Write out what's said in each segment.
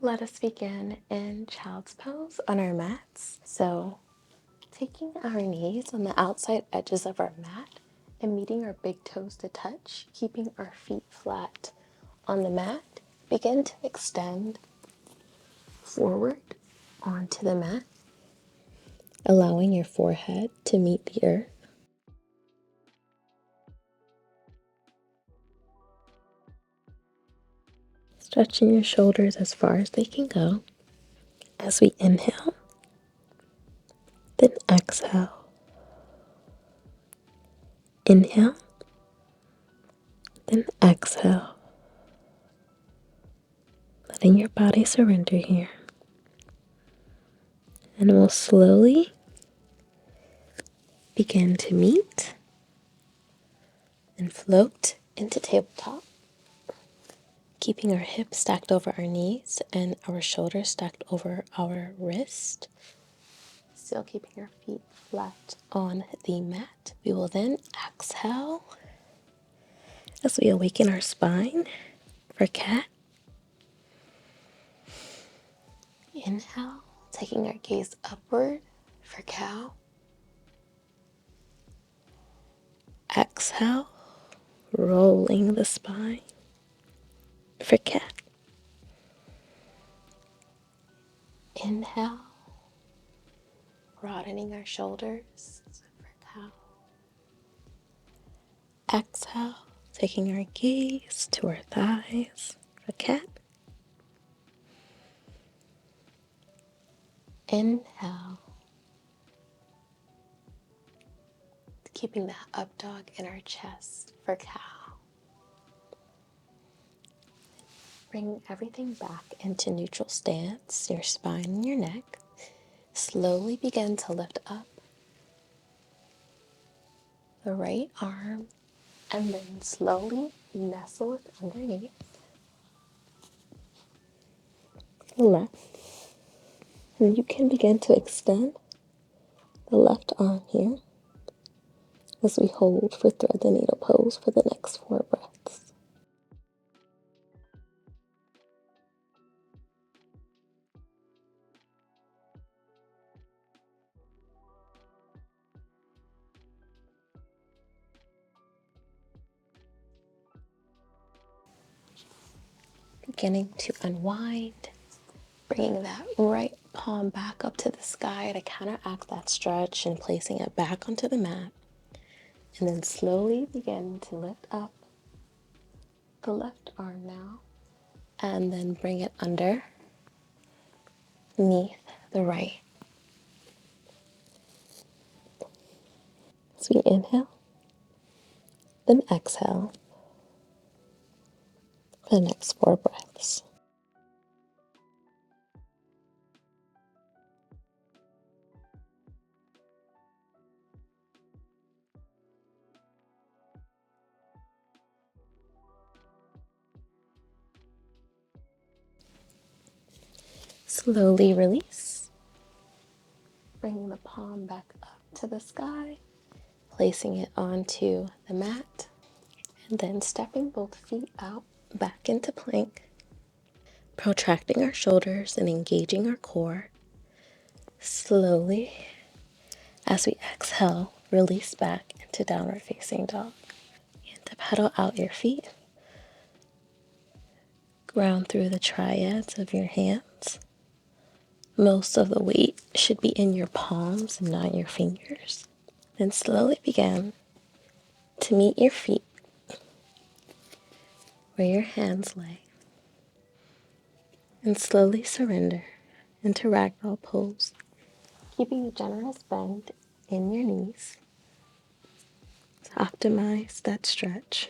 Let us begin in child's pose on our mats. So, taking our knees on the outside edges of our mat and meeting our big toes to touch, keeping our feet flat on the mat, begin to extend forward onto the mat, allowing your forehead to meet the earth. Stretching your shoulders as far as they can go as we inhale, then exhale. Inhale, then exhale. Letting your body surrender here. And we'll slowly begin to meet and float into tabletop, keeping our hips stacked over our knees and our shoulders stacked over our wrist. Still keeping our feet flat on the mat. We will then exhale as we awaken our spine for cat. Inhale, taking our gaze upward for cow. Exhale, rolling the spine for cat. Inhale, broadening our shoulders for cow. Exhale, taking our gaze to our thighs for cat. Inhale, keeping that up dog in our chest for cow. Bring everything back into neutral stance, your spine and your neck. Slowly begin to lift up the right arm and then slowly nestle it underneath the left. And you can begin to extend the left arm here as we hold for thread the needle pose for the next 4 breaths. Beginning to unwind, bringing that right palm back up to the sky to counteract that stretch and placing it back onto the mat. And then slowly begin to lift up the left arm now and then bring it underneath the right. As we inhale, then exhale for the next 4 breaths. Slowly release, bringing the palm back up to the sky, placing it onto the mat, and then stepping both feet out back into plank, protracting our shoulders and engaging our core. Slowly, as we exhale, release back into downward facing dog. And to pedal out your feet, ground through the triads of your hands. Most of the weight should be in your palms and not your fingers. Then slowly begin to meet your feet where your hands lay. And slowly surrender into ragdoll pose, keeping a generous bend in your knees to optimize that stretch.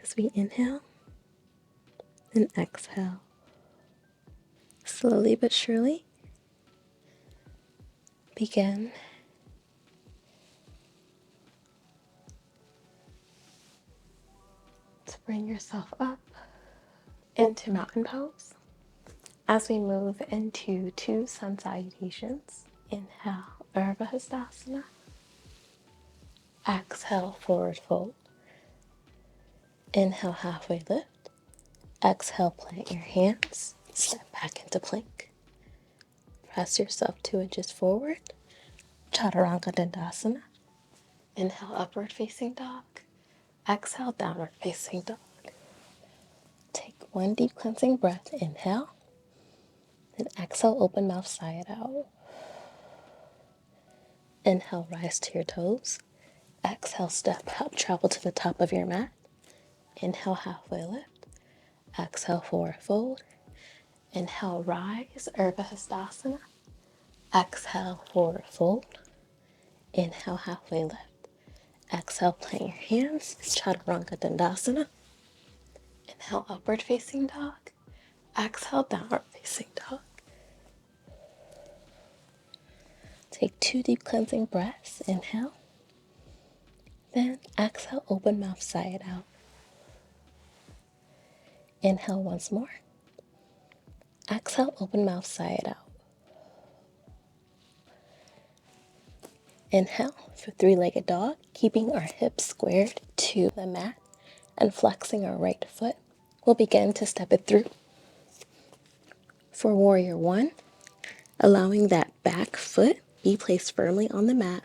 As we inhale and exhale, slowly but surely begin to bring yourself up into mountain pose. As we move into 2 sun salutations, inhale, Urdhva Hastasana. Exhale, forward fold. Inhale, halfway lift. Exhale, plant your hands, step back into plank. Press yourself 2 inches forward, Chaturanga Dandasana. Inhale, upward facing dog. Exhale, downward facing dog. Take one deep cleansing breath, inhale. Then exhale, open mouth, sigh it out. Inhale, rise to your toes. Exhale, step up, travel to the top of your mat. Inhale, halfway lift. Exhale, forward fold. Inhale, rise, Urdhva Hastasana. Exhale, forward fold. Inhale, halfway lift. Exhale, plant your hands, Chaturanga Dandasana. Inhale, upward facing dog. Exhale, downward facing dog. Take 2 deep cleansing breaths. Inhale. Then exhale, open mouth, sigh it out. Inhale once more. Exhale, open mouth, sigh it out. Inhale for 3-legged dog, keeping our hips squared to the mat and flexing our right foot. We'll begin to step it through. For warrior 1, allowing that back foot be placed firmly on the mat,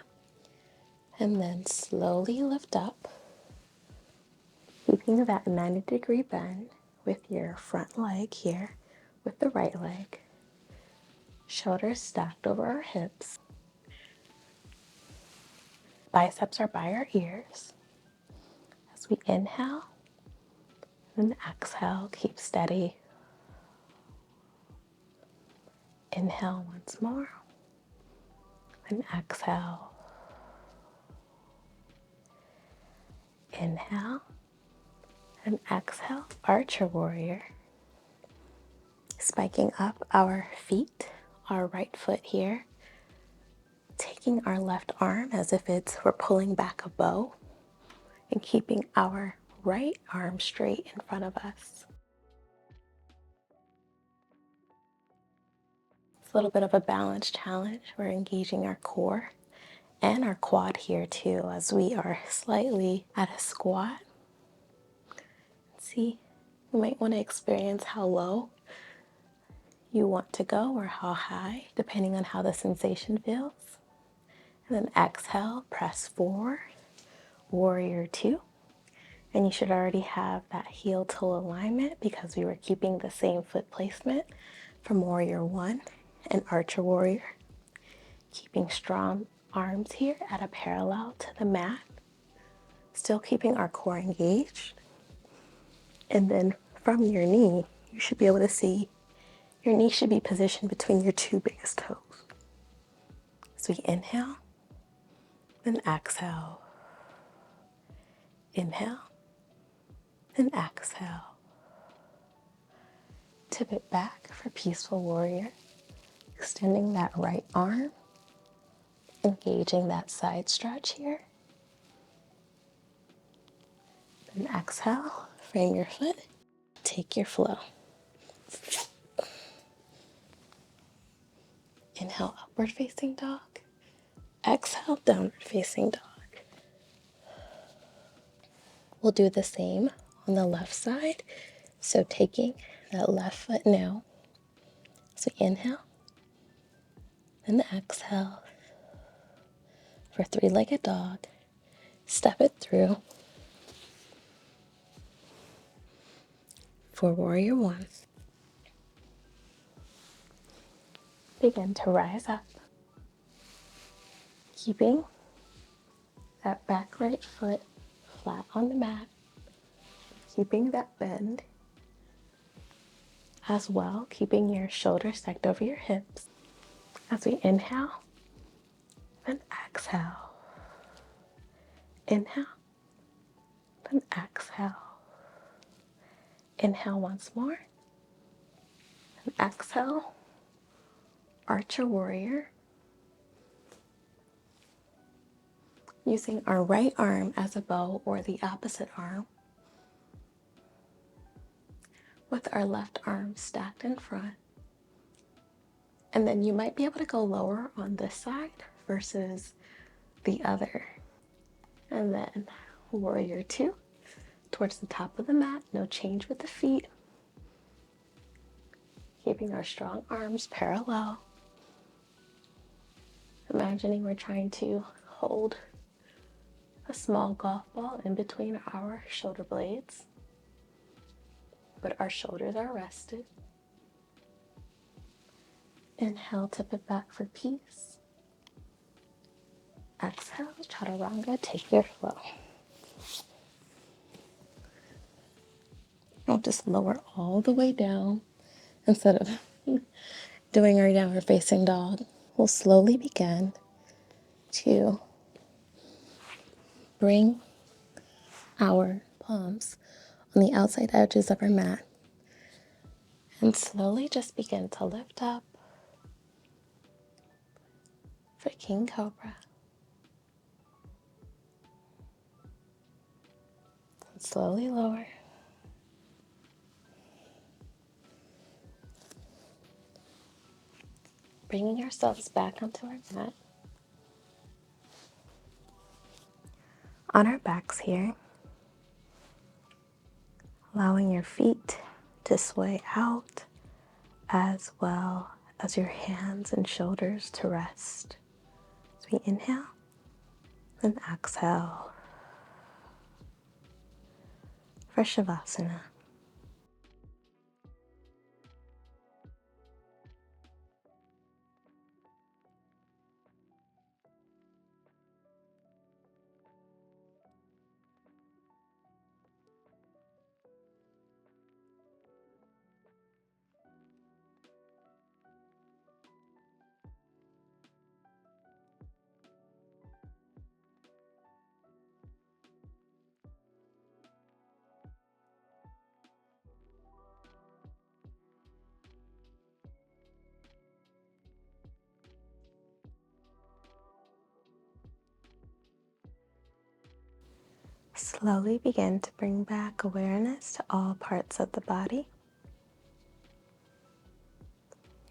and then slowly lift up, keeping that 90-degree bend with your front leg here, with the right leg. Shoulders stacked over our hips. Biceps are by our ears. As we inhale and exhale, keep steady. Inhale once more and exhale. Inhale and exhale, archer warrior. Spiking up our feet, our right foot here. Taking our left arm as if we're pulling back a bow and keeping our right arm straight in front of us. It's a little bit of a balance challenge. We're engaging our core and our quad here too, as we are slightly at a squat. See, you might want to experience how low you want to go or how high, depending on how the sensation feels. And then exhale, press forward, warrior 2. And you should already have that heel toe alignment because we were keeping the same foot placement from warrior 1 and archer warrior. Keeping strong arms here at a parallel to the mat. Still keeping our core engaged. And then from your knee, you should be able to see your knee should be positioned between your 2 biggest toes. So we inhale, then exhale. Inhale, then exhale. Tip it back for peaceful warrior. Extending that right arm, engaging that side stretch here. Then exhale, frame your foot, take your flow. Inhale, upward facing dog. Exhale, downward facing dog. We'll do the same on the left side. So taking that left foot now. So inhale, then exhale for 3-legged dog. Step it through for warrior 1. Begin to rise up, keeping that back right foot flat on the mat, keeping that bend as well, keeping your shoulders stacked over your hips. As we inhale and exhale. Inhale, then exhale. Inhale once more, and exhale, archer warrior. Using our right arm as a bow or the opposite arm, with our left arm stacked in front. And then you might be able to go lower on this side versus the other. And then warrior 2, towards the top of the mat, no change with the feet. Keeping our strong arms parallel. Imagining we're trying to hold a small golf ball in between our shoulder blades, but our shoulders are rested. Inhale, tip it back for peace. Exhale, chaturanga, take your flow. I'll just lower all the way down instead of doing our downward facing dog. We'll slowly begin to bring our palms on the outside edges of our mat and slowly just begin to lift up for King Cobra. And slowly lower. Bringing ourselves back onto our mat. On our backs here, allowing your feet to sway out as well as your hands and shoulders to rest. As we inhale and exhale for Shavasana. Slowly begin to bring back awareness to all parts of the body.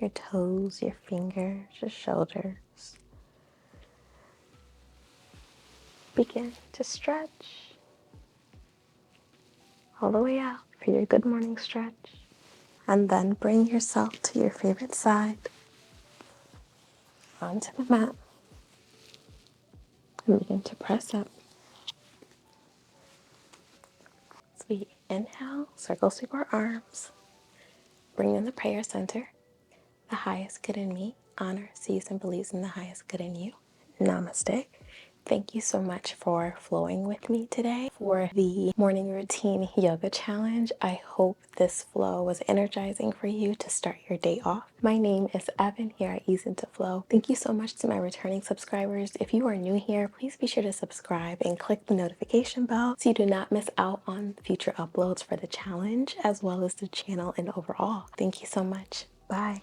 Your toes, your fingers, your shoulders. Begin to stretch all the way out for your good morning stretch. And then bring yourself to your favorite side onto the mat and begin to press up. As we inhale, circle sweep our arms, bring in the prayer center. The highest good in me honor, sees, and believes in the highest good in you. Namaste. Thank you so much for flowing with me today for the morning routine yoga challenge. I hope this flow was energizing for you to start your day off. My name is Evan here at Ease Into Flow. Thank you so much to my returning subscribers. If you are new here, please be sure to subscribe and click the notification bell so you do not miss out on future uploads for the challenge as well as the channel and overall. Thank you so much. Bye.